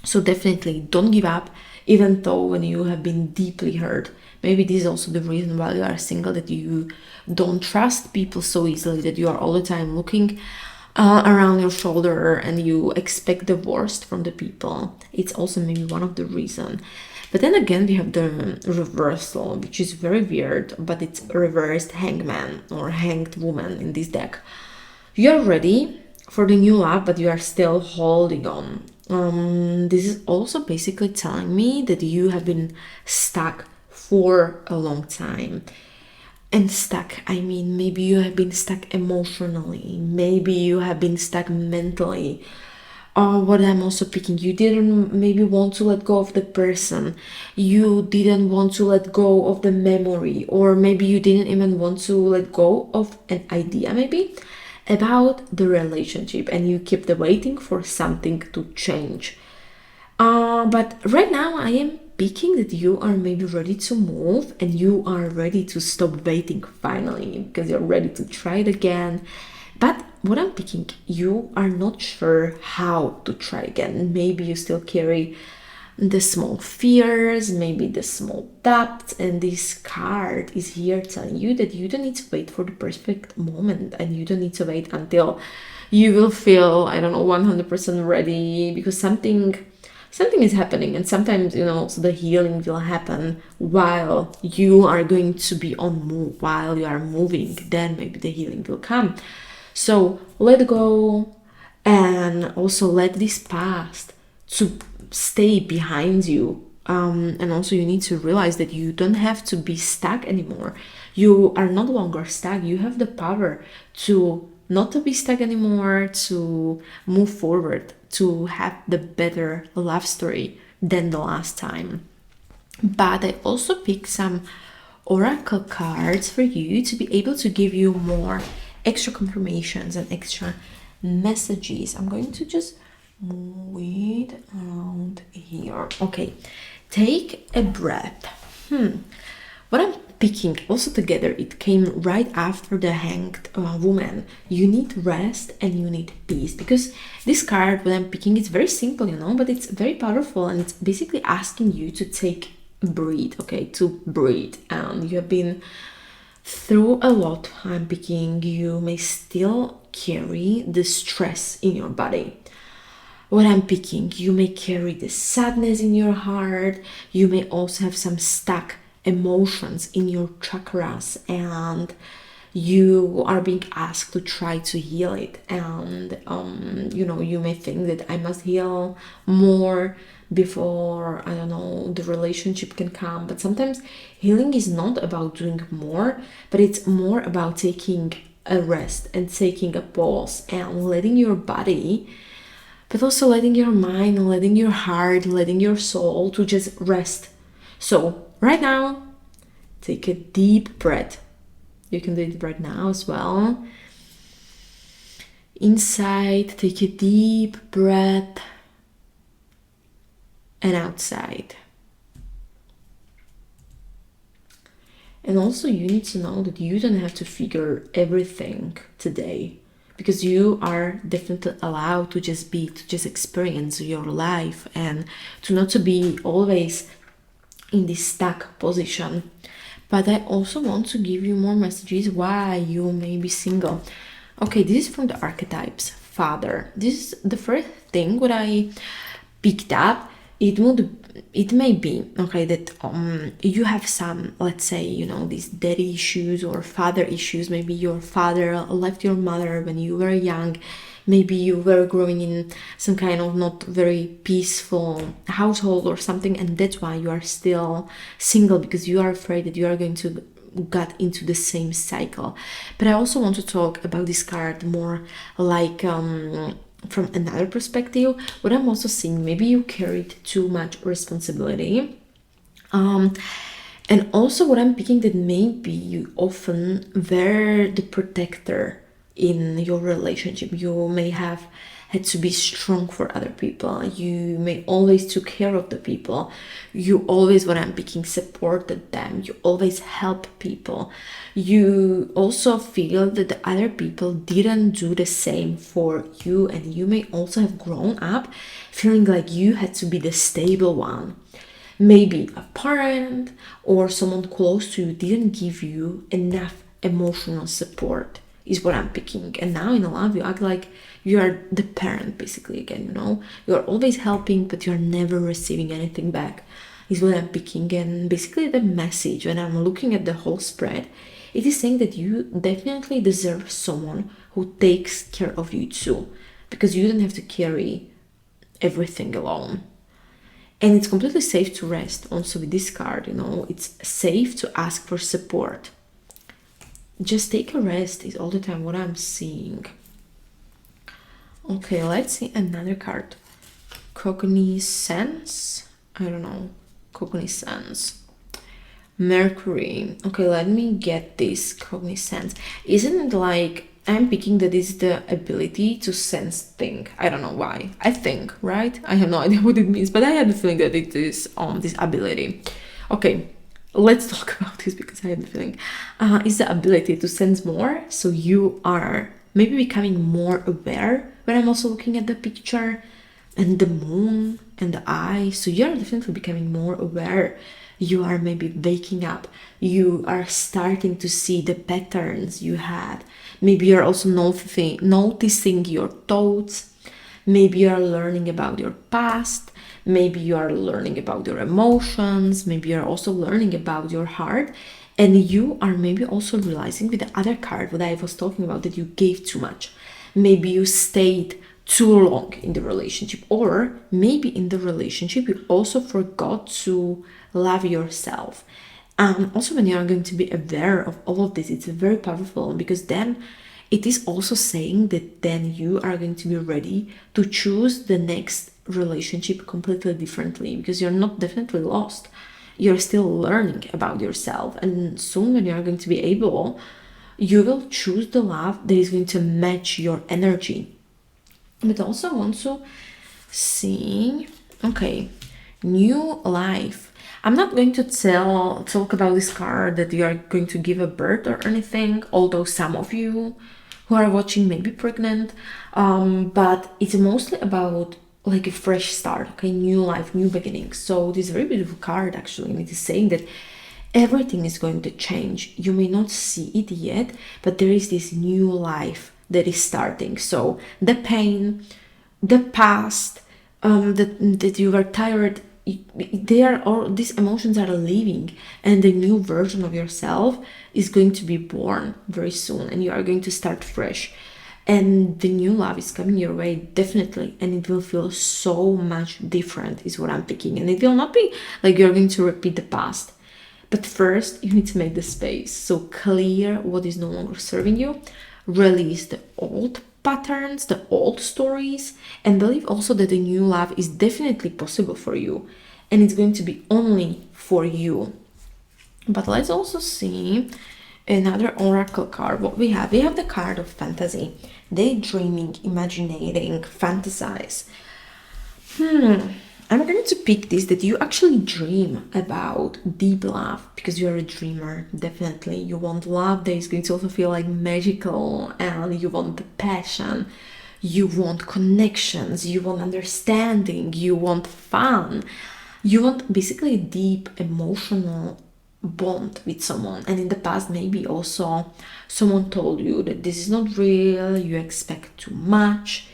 So definitely don't give up, even though when you have been deeply hurt. Maybe this is also the reason why you are single, that you don't trust people so easily, that you are all the time looking around your shoulder, and you expect the worst from the people. It's also maybe one of the reason. But then again, we have the reversal, which is very weird, but it's reversed hangman or hanged woman in this deck. You're ready for the new love, but you are still holding on. This is also basically telling me that you have been stuck for a long time. And stuck, I mean, maybe you have been stuck emotionally, maybe you have been stuck mentally. Or what I'm also picking, you didn't maybe want to let go of the person, you didn't want to let go of the memory, or maybe you didn't even want to let go of an idea maybe about the relationship, and you kept waiting for something to change. But right now I am picking that you are maybe ready to move, and you are ready to stop waiting finally, because you're ready to try it again. But what I'm picking, you are not sure how to try again. Maybe you still carry the small fears, maybe the small doubts, and this card is here telling you that you don't need to wait for the perfect moment, and you don't need to wait until you will feel, I don't know, 100% ready, because something is happening, and sometimes, so the healing will happen while you are going to be on move, while you are moving, then maybe the healing will come. So let go, and also let this past to stay behind you. And also you need to realize that you don't have to be stuck anymore. You are no longer stuck. You have the power to not to be stuck anymore, to move forward, to have the better love story than the last time. But I also picked some oracle cards for you to be able to give you more extra confirmations and extra messages. I'm going to just move it around here. Okay, take a breath. What I'm picking also together, it came right after the hanged woman. You need rest and you need peace, because this card, what I'm picking, it's very simple, but it's very powerful, and it's basically asking you to breathe, okay, to breathe. And you have been through a lot. I'm picking, you may still carry the stress in your body. What I'm picking, you may carry the sadness in your heart. You may also have some stuck emotions in your chakras, and you are being asked to try to heal it. And you may think that I must heal more before, I don't know, the relationship can come. But sometimes healing is not about doing more, but it's more about taking a rest and taking a pause and letting your body, but also letting your mind, letting your heart, letting your soul to just rest. So right now, take a deep breath. You can do it right now as well. Inside, take a deep breath, and outside. And also you need to know that you don't have to figure everything today, because you are definitely allowed to just be, to just experience your life, and to not to be always in this stuck position. But I also want to give you more messages why you may be single. Okay, this is from the archetypes. Father. This is the first thing what I picked up. It may be, okay, that you have some, let's say, these daddy issues or father issues. Maybe your father left your mother when you were young. Maybe you were growing in some kind of not very peaceful household or something, and that's why you are still single, because you are afraid that you are going to get into the same cycle. But I also want to talk about this card more like from another perspective. What I'm also seeing, maybe you carried too much responsibility. And also what I'm picking, that maybe you often were the protector in your relationship. You may have had to be strong for other people. You may always took care of the people. You always, what I'm picking, supported them. You always help people. You also feel that the other people didn't do the same for you, and you may also have grown up feeling like you had to be the stable one. Maybe a parent or someone close to you didn't give you enough emotional support. is what I'm picking. And now in love, you act like you are the parent, basically, again, you know? You're always helping, but you're never receiving anything back, is what I'm picking. And basically the message, when I'm looking at the whole spread, it is saying that you definitely deserve someone who takes care of you too, because you don't have to carry everything alone. And it's completely safe to rest also with this card, you know? It's safe to ask for support. Just take a rest is all the time what I'm seeing. Okay, let's see another card. Cognizance. I don't know. Cognizance. Mercury. Okay, let me get this. Cognizance. Isn't it like I'm picking that is the ability to sense things? I don't know why. I think, right? I have no idea what it means, but I have the feeling that it is this ability. Okay, let's talk about this because I have the feeling it's the ability to sense more. So you are maybe becoming more aware when I'm also looking at the picture and the moon and the eye. So you're definitely becoming more aware. You are maybe waking up. You are starting to see the patterns you had. Maybe you're also noticing your thoughts. Maybe you are learning about your past. Maybe you are learning about your emotions. Maybe you're also learning about your heart. And you are maybe also realizing with the other card, what I was talking about, that you gave too much. Maybe you stayed too long in the relationship, or maybe in the relationship you also forgot to love yourself. Also, when you are going to be aware of all of this, it's very powerful, because then it is also saying that then you are going to be ready to choose the next relationship completely differently, because you're not definitely lost. You're still learning about yourself, and soon when you are going to be able, you will choose the love that is going to match your energy. But also I want to see, okay, new life. I'm not going to talk about this card that you are going to give a birth or anything, although some of you who are watching may be pregnant, but it's mostly about like a fresh start, okay, new life, new beginnings. So this very beautiful card actually, and it is saying that everything is going to change. You may not see it yet, but there is this new life that is starting. So the pain, the past, that you were tired, they are all, these emotions are leaving, and the new version of yourself is going to be born very soon, and you are going to start fresh, and the new love is coming your way, definitely, and it will feel so much different is what I'm picking. And it will not be like you're going to repeat the past, but first you need to make the space. So clear what is no longer serving you, release the old patterns, the old stories, and believe also that the new love is definitely possible for you, and it's going to be only for you. But let's also see another oracle card. What we have the card of fantasy, daydreaming, imagining, fantasize. I'm going to pick this, that you actually dream about deep love, because you're a dreamer, definitely. You want love that is going to also feel like magical, and you want the passion, you want connections, you want understanding, you want fun, you want basically a deep emotional bond with someone. And in the past, maybe also someone told you that this is not real, you expect too much.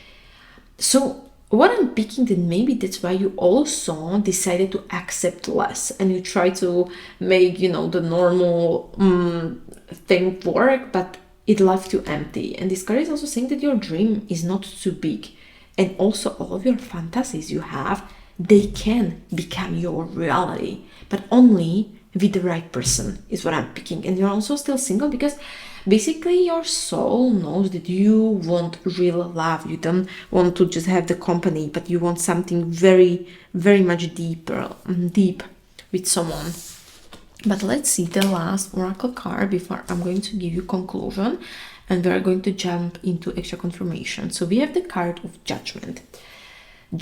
So what I'm picking, that maybe that's why you also decided to accept less, and you try to make, you know, the normal thing work, but it left you empty. And this card is also saying that your dream is not too big, and also all of your fantasies you have, they can become your reality, but only with the right person is what I'm picking. And you're also still single because basically your soul knows that you want real love. You don't want to just have the company, but you want something very, very much deep with someone. But let's see the last oracle card before I'm going to give you conclusion, and we're going to jump into extra confirmation. So we have the card of judgment. I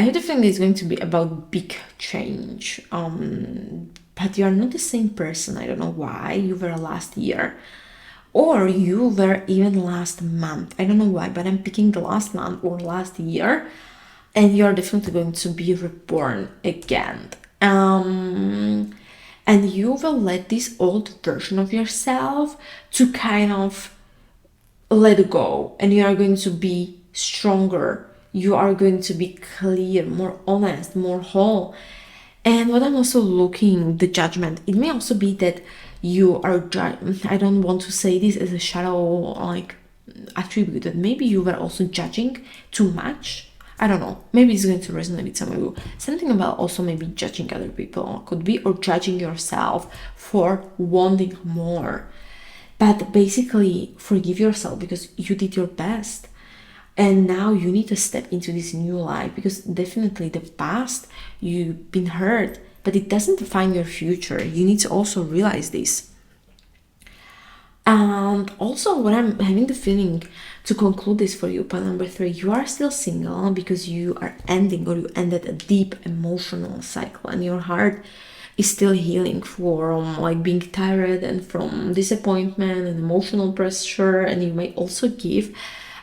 have the feeling it's going to be about big change, but you are not the same person. I don't know why. You were last year, or you were even last month. I don't know why, but I'm picking the last month or last year, and you're definitely going to be reborn again. And and you will let this old version of yourself to kind of let it go, and you are going to be stronger. You are going to be clear, more honest, more whole. And what I'm also looking, the judgment, it may also be that you are I don't want to say this as a shadow like attribute, that maybe you were also judging too much. I don't know, maybe it's going to resonate with some of you. Something about also maybe judging other people could be, or judging yourself for wanting more. But basically forgive yourself because you did your best, and now you need to step into this new life, because definitely the past, you've been hurt, but it doesn't define your future. You need to also realize this. And also, what I'm having the feeling to conclude this for you, pile number 3, you are still single because you are ending, or you ended a deep emotional cycle, and your heart is still healing from like being tired and from disappointment and emotional pressure. And you may also give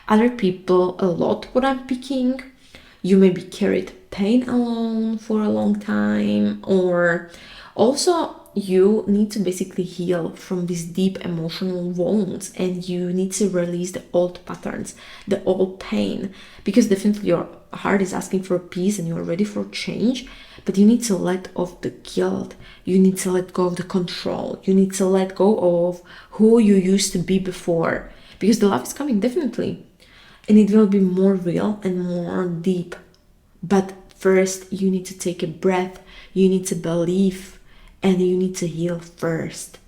other people a lot, what I'm picking. You may be carried pain alone for a long time, or also you need to basically heal from these deep emotional wounds, and you need to release the old patterns, the old pain, because definitely your heart is asking for peace and you're ready for change. But you need to let off the guilt, you need to let go of the control, you need to let go of who you used to be before, because the love is coming definitely, and it will be more real and more deep. But first you need to take a breath, you need to believe, and you need to heal first.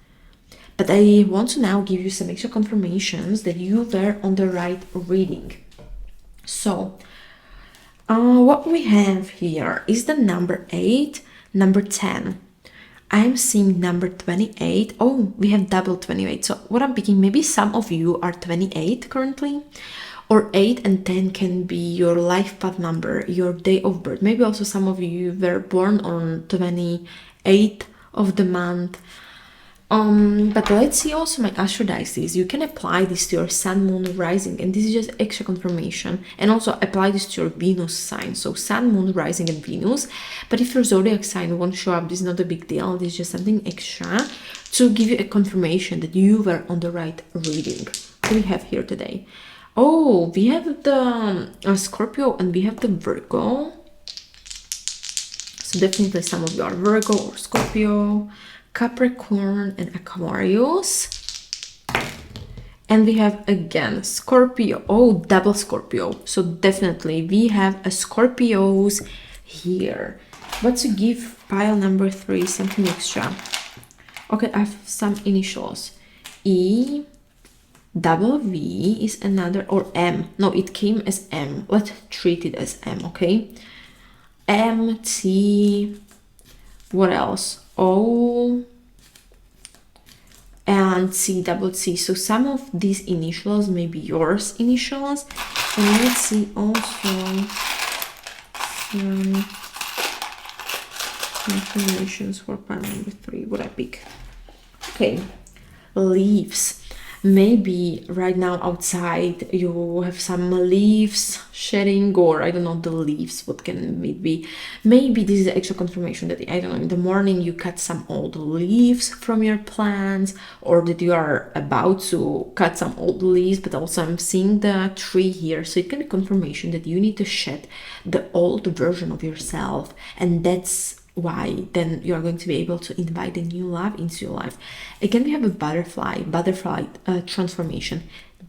But I want to now give you some extra confirmations that you were on the right reading. So what we have here is the number 8, number 10. I'm seeing number 28. Oh, we have double 28. So what I'm picking, maybe some of you are 28 currently, or 8 and 10 can be your life path number, your day of birth. Maybe also some of you were born on 28th of the month. But let's see also my astro dices. You can apply this to your sun, moon, rising, and this is just extra confirmation. And also apply this to your Venus sign. So sun, moon, rising, and Venus. But if your zodiac sign won't show up, this is not a big deal. This is just something extra to give you a confirmation that you were on the right reading. What do we have here today? Oh, we have the Scorpio and we have the Virgo. So definitely some of you are Virgo or Scorpio, Capricorn and Aquarius. And we have again Scorpio. Oh, double Scorpio. So definitely we have a Scorpios here. But to give pile number 3 something extra. Okay, I have some initials. E, double V is another, or M. No, it came as M. Let's treat it as M, okay? M, T, what else? O, and C, double C. So some of these initials may be yours initials. And let's see also some informations for pile number 3. What I pick? Okay, leaves. Maybe right now outside you have some leaves shedding, or I don't know the leaves, what can it be? Maybe this is extra confirmation that, I don't know, in the morning you cut some old leaves from your plants, or that you are about to cut some old leaves. But also I'm seeing the tree here, so it can be confirmation that you need to shed the old version of yourself, and that's why then you are going to be able to invite a new love into your life. Again, we have a butterfly transformation,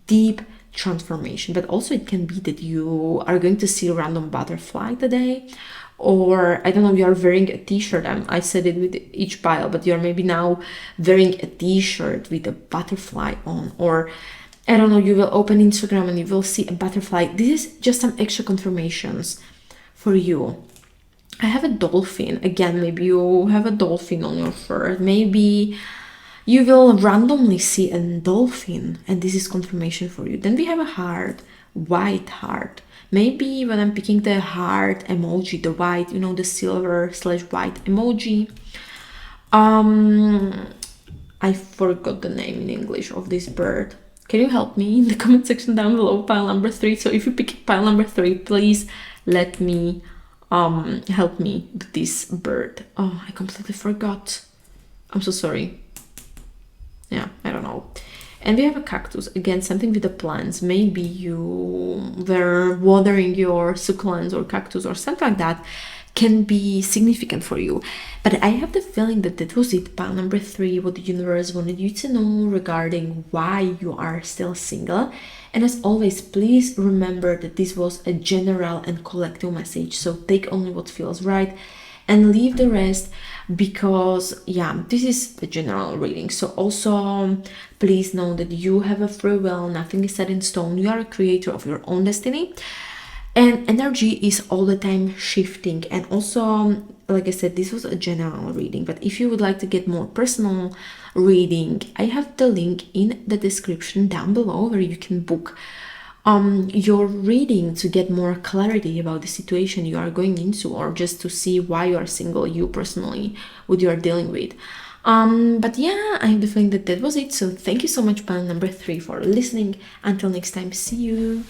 deep transformation. But also it can be that you are going to see a random butterfly today, or I don't know, you are wearing a t-shirt. I said it with each pile, but you're maybe now wearing a t-shirt with a butterfly on, or I don't know, you will open Instagram and you will see a butterfly. This is just some extra confirmations for you. I have a dolphin. Again, maybe you have a dolphin on your shirt. Maybe you will randomly see a dolphin, and this is confirmation for you. Then we have a heart, white heart. Maybe when I'm picking the heart emoji, the white, you know, the silver/white emoji. I forgot the name in English of this bird. Can you help me in the comment section down below, pile number 3? So if you pick pile number 3, please let me help me with this bird. Oh, I completely forgot. I'm so sorry. Yeah, I don't know. And we have a cactus, again, something with the plants. Maybe you were watering your succulents or cactus or something like that, can be significant for you. But I have the feeling that that was it, pile number 3, what the universe wanted you to know regarding why you are still single. And as always, please remember that this was a general and collective message, so take only what feels right and leave the rest, because yeah, this is the general reading. So also please know that you have a free will, nothing is set in stone, you are a creator of your own destiny, and energy is all the time shifting. And also, like I said, this was a general reading, but if you would like to get more personal reading, I have the link in the description down below where you can book your reading to get more clarity about the situation you are going into, or just to see why you are single, you personally, what you are dealing with. But yeah, I have the feeling that that was it. So thank you so much, pile number 3, for listening. Until next time, see you.